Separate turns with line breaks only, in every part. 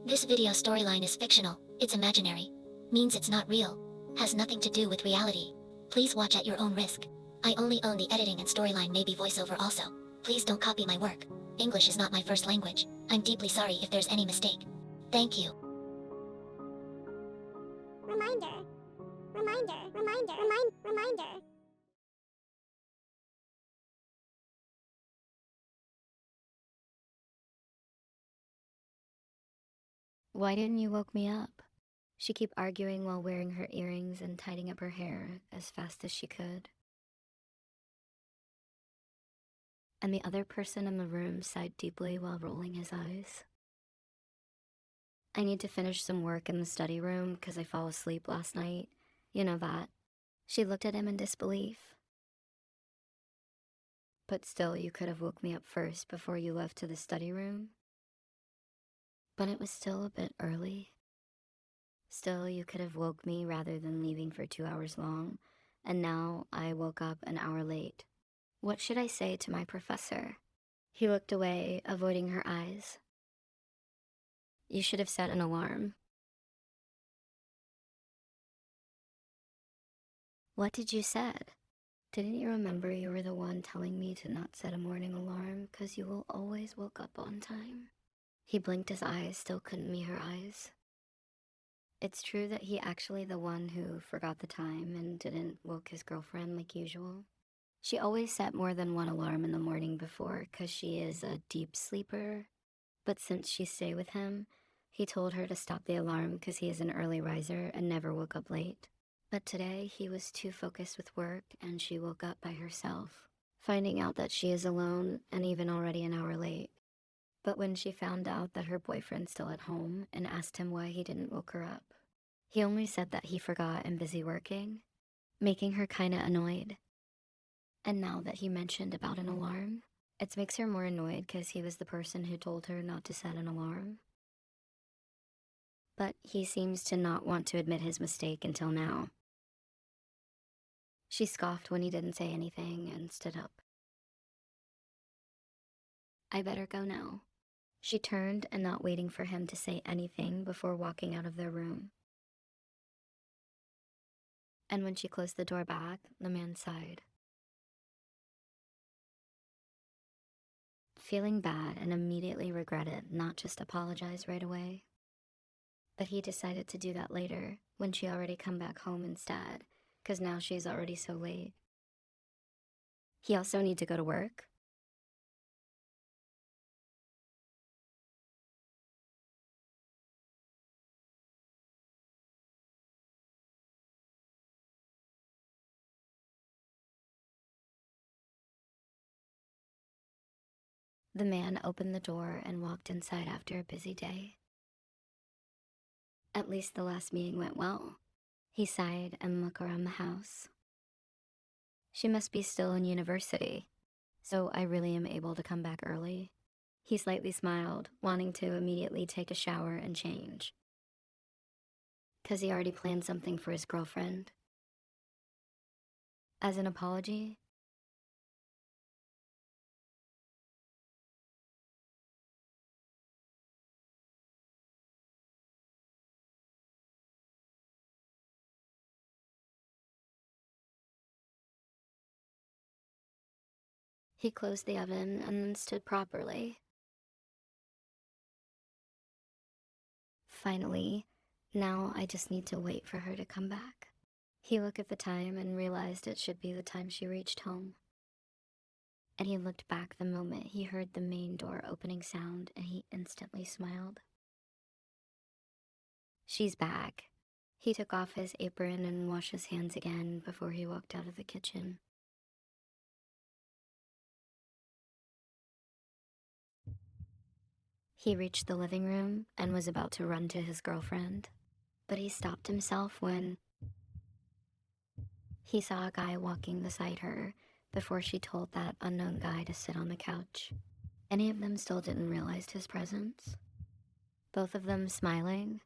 This video storyline is fictional, it's imaginary. Means it's not real. Has nothing to do with reality. Please watch at your own risk. I only own the editing and storyline, maybe voiceover also. Please don't copy my work. English is not my first language. I'm deeply sorry if there's any mistake. Thank you.
Reminder.
Why didn't you woke me up? She kept arguing while wearing her earrings and tidying up her hair as fast as she could. And the other person in the room sighed deeply while rolling his eyes. I need to finish some work in the study room because I fell asleep last night. You know that. She looked at him in disbelief. But still, you could have woke me up first before you left to the study room. But it was still a bit early. Still, you could have woke me rather than leaving for 2 hours long, and now I woke up an hour late. What should I say to my professor? He looked away, avoiding her eyes. You should have set an alarm. What did you said? Didn't you remember you were the one telling me to not set a morning alarm because you will always wake up on time? He blinked his eyes, still couldn't meet her eyes. It's true that he actually the one who forgot the time and didn't woke his girlfriend like usual. She always set more than one alarm in the morning before because she is a deep sleeper. But since she stayed with him, he told her to stop the alarm because he is an early riser and never woke up late. But today he was too focused with work and she woke up by herself, finding out that she is alone and even already an hour late. But when she found out that her boyfriend's still at home and asked him why he didn't woke her up, he only said that he forgot and busy working, making her kinda annoyed. And now that he mentioned about an alarm, it makes her more annoyed because he was the person who told her not to set an alarm. But he seems to not want to admit his mistake until now. She scoffed when he didn't say anything and stood up. I better go now. She turned and not waiting for him to say anything before walking out of their room. And when she closed the door back, the man sighed. Feeling bad and immediately regretted not just apologize right away. But he decided to do that later when she already come back home instead, because now she's already so late. He also need to go to work. The man opened the door and walked inside after a busy day. At least the last meeting went well. He sighed and looked around the house. She must be still in university, so I really am able to come back early. He slightly smiled, wanting to immediately take a shower and change, because he already planned something for his girlfriend. As an apology, he closed the oven and then stood properly. Finally, now I just need to wait for her to come back. He looked at the time and realized it should be the time she reached home. And he looked back the moment he heard the main door opening sound and he instantly smiled. She's back. He took off his apron and washed his hands again before he walked out of the kitchen. He reached the living room and was about to run to his girlfriend, but he stopped himself when he saw a guy walking beside her before she told that unknown guy to sit on the couch. Any of them still didn't realize his presence. Both of them smiling.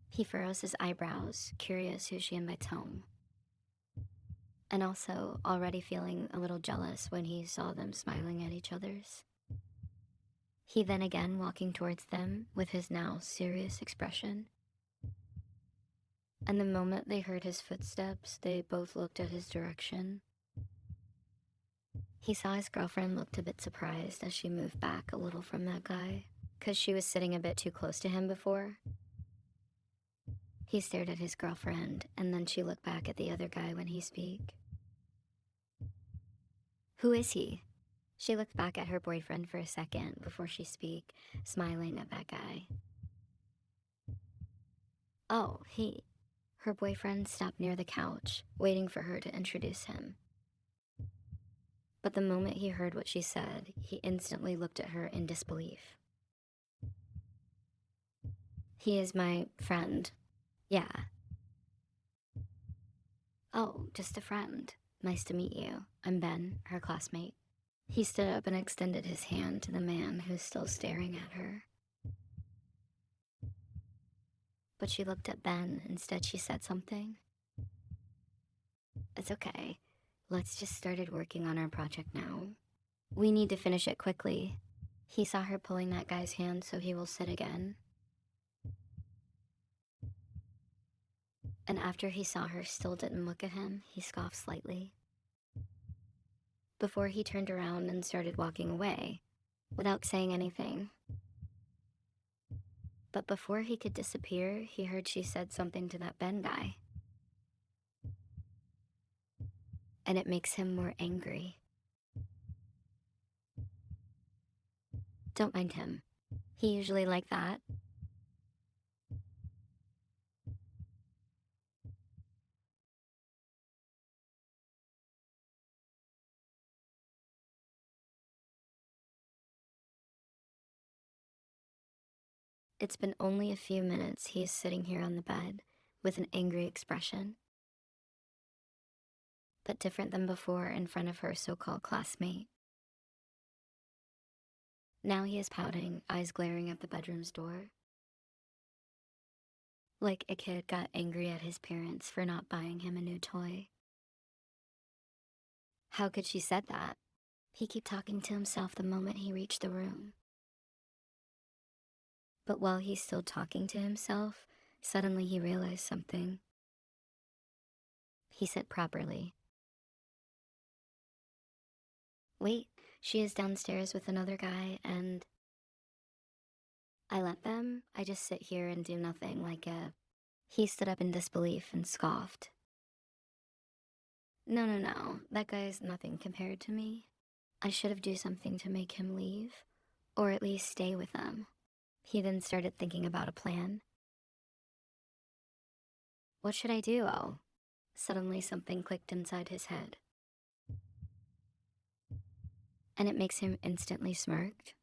He furrows his eyebrows, curious who she invites home. And also already feeling a little jealous when he saw them smiling at each other's. He then again walking towards them with his now serious expression. And the moment they heard his footsteps, they both looked at his direction. He saw his girlfriend looked a bit surprised as she moved back a little from that guy, 'cause she was sitting a bit too close to him before. He stared at his girlfriend, and then she looked back at the other guy when he spoke. Who is he? She looked back at her boyfriend for a second before she spoke, smiling at that guy. Oh, he. Her boyfriend stopped near the couch, waiting for her to introduce him. But the moment he heard what she said, he instantly looked at her in disbelief. He is my friend. Yeah. Oh, just a friend. Nice to meet you. I'm Ben, her classmate. He stood up and extended his hand to the man who's still staring at her. But she looked at Ben. Instead, she said something. It's okay. Let's just start working on our project now. We need to finish it quickly. He saw her pulling that guy's hand, so he will sit again. And after he saw her still didn't look at him, he scoffed slightly. Before he turned around and started walking away, without saying anything. But before he could disappear, he heard she said something to that Ben guy. And it makes him more angry. Don't mind him. He usually like that. It's been only a few minutes he is sitting here on the bed with an angry expression. But different than before in front of her so-called classmate. Now he is pouting, eyes glaring at the bedroom's door. Like a kid got angry at his parents for not buying him a new toy. How could she said that? He kept talking to himself the moment he reached the room. But while he's still talking to himself, suddenly he realized something. He sat properly. Wait, she is downstairs with another guy and... I let them? I just sit here and do nothing like a... He stood up in disbelief and scoffed. No, that guy's nothing compared to me. I should have do something to make him leave, or at least stay with them. He then started thinking about a plan. What should I do, oh? Suddenly something clicked inside his head. And it makes him instantly smirked.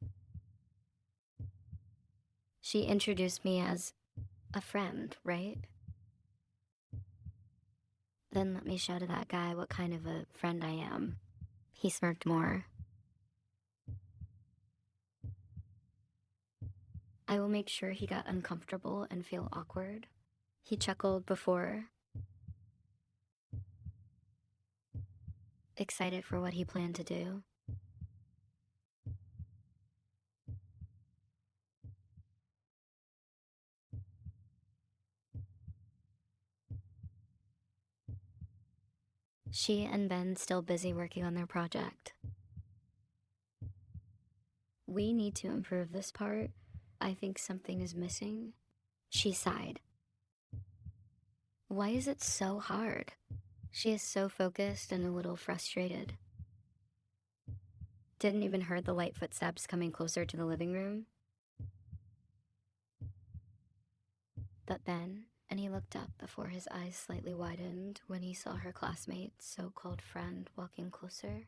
She introduced me as a friend, right? Then let me show to that guy what kind of a friend I am. He smirked more. I will make sure he got uncomfortable and feel awkward. He chuckled before, excited for what he planned to do. She and Ben still busy working on their project. We need to improve this part. I think something is missing. She sighed. Why is it so hard? She is so focused and a little frustrated. Didn't even heard the light footsteps coming closer to the living room. But Ben, and he looked up before his eyes slightly widened when he saw her classmate's so-called friend walking closer.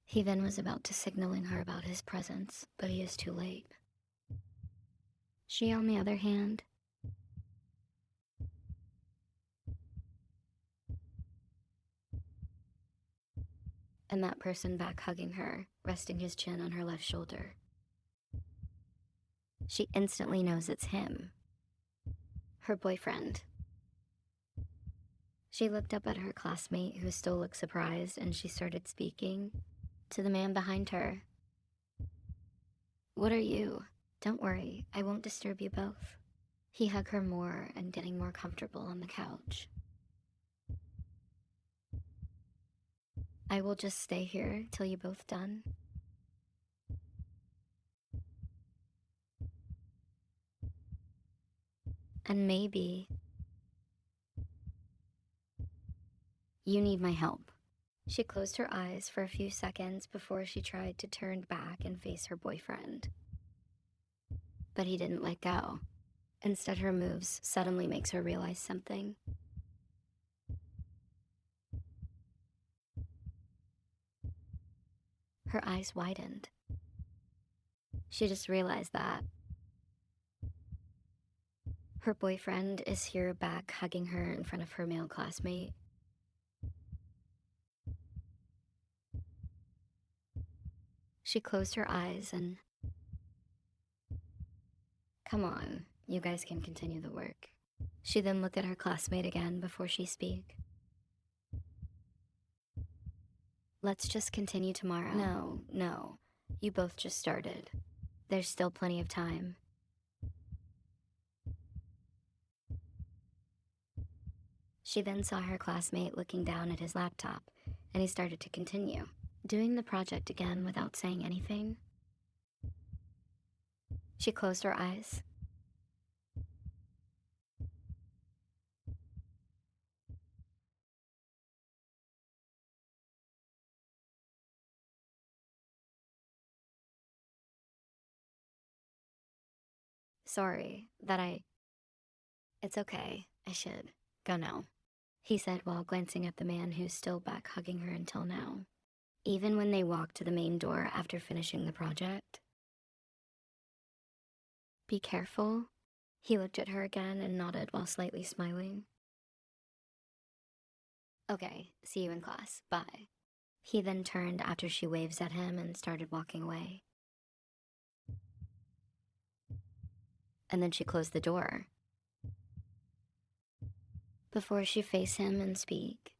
He then was about to signaling her about his presence, but he is too late. She, on the other hand, and that person back hugging her, resting his chin on her left shoulder. She instantly knows it's him, her boyfriend. She looked up at her classmate, who still looked surprised, and she started speaking to the man behind her. What are you? Don't worry, I won't disturb you both. He hugged her more and getting more comfortable on the couch. I will just stay here till you both done. And maybe you need my help. She closed her eyes for a few seconds before she tried to turn back and face her boyfriend. But he didn't let go. Instead, her moves suddenly makes her realize something. Her eyes widened. She just realized that her boyfriend is here back hugging her in front of her male classmate. She closed her eyes and... Come on, you guys can continue the work. She then looked at her classmate again before she spoke. Let's just continue tomorrow. No. You both just started. There's still plenty of time. She then saw her classmate looking down at his laptop, and he started to continue, doing the project again without saying anything. She closed her eyes. Sorry, It's okay, I should go now, he said while glancing at the man who's still back hugging her until now, even when they walked to the main door after finishing the project. Be careful. He looked at her again and nodded while slightly smiling. Okay, see you in class, bye. He then turned after she waves at him and started walking away. And then she closed the door before she faced him and speak.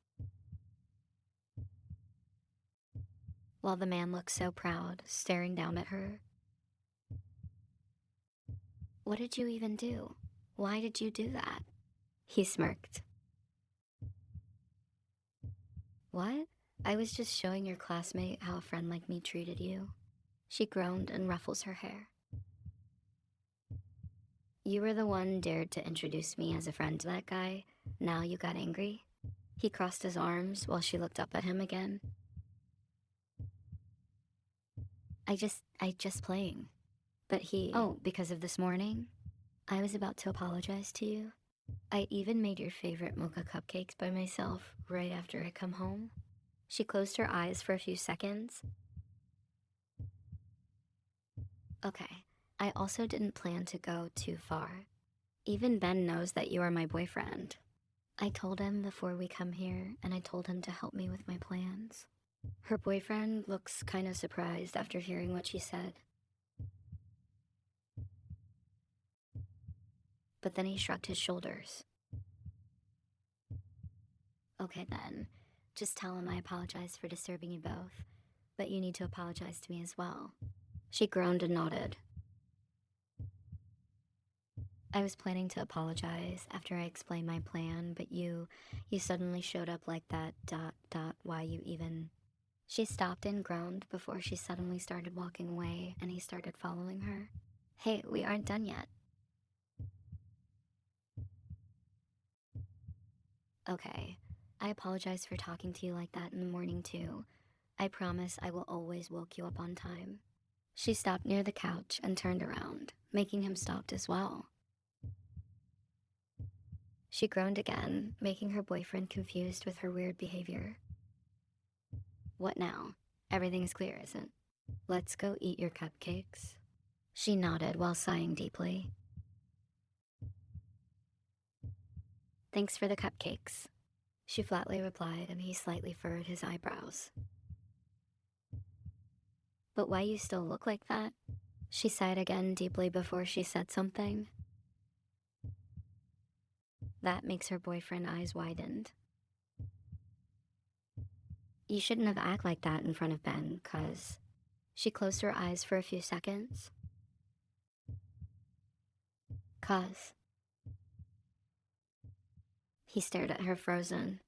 While the man looked so proud, staring down at her. What did you even do? Why did you do that? He smirked. What? I was just showing your classmate how a friend like me treated you. She groaned and ruffles her hair. You were the one dared to introduce me as a friend to that guy. Now you got angry? He crossed his arms while she looked up at him again. I just playing. But because of this morning? I was about to apologize to you. I even made your favorite mocha cupcakes by myself right after I come home. She closed her eyes for a few seconds. Okay, I also didn't plan to go too far. Even Ben knows that you are my boyfriend. I told him before we come here, and I told him to help me with my plans. Her boyfriend looks kinda surprised after hearing what she said. But then he shrugged his shoulders. Okay then, just tell him I apologize for disturbing you both, but you need to apologize to me as well. She groaned and nodded. I was planning to apologize after I explained my plan, but you suddenly showed up like that, ... why you even... She stopped and groaned before she suddenly started walking away, and he started following her. Hey, we aren't done yet. Okay, I apologize for talking to you like that in the morning too. I promise I will always woke you up on time. She stopped near the couch and turned around, making him stop as well. She groaned again, making her boyfriend confused with her weird behavior. What now? Everything is clear, isn't? Let's go eat your cupcakes. She nodded while sighing deeply. Thanks for the cupcakes, she flatly replied, and he slightly furrowed his eyebrows. But why you still look like that? She sighed again deeply before she said something. That makes her boyfriend's eyes widened. You shouldn't have acted like that in front of Ben, cuz... She closed her eyes for a few seconds. Cuz... He stared at her frozen.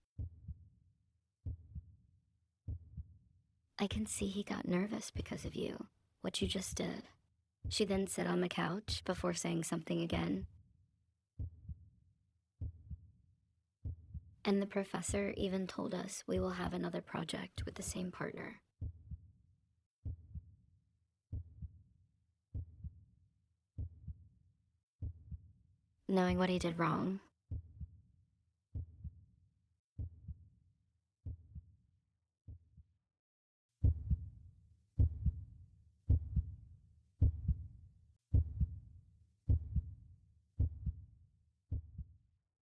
I can see he got nervous because of you, what you just did. She then sat on the couch before saying something again. And the professor even told us we will have another project with the same partner. Knowing what he did wrong,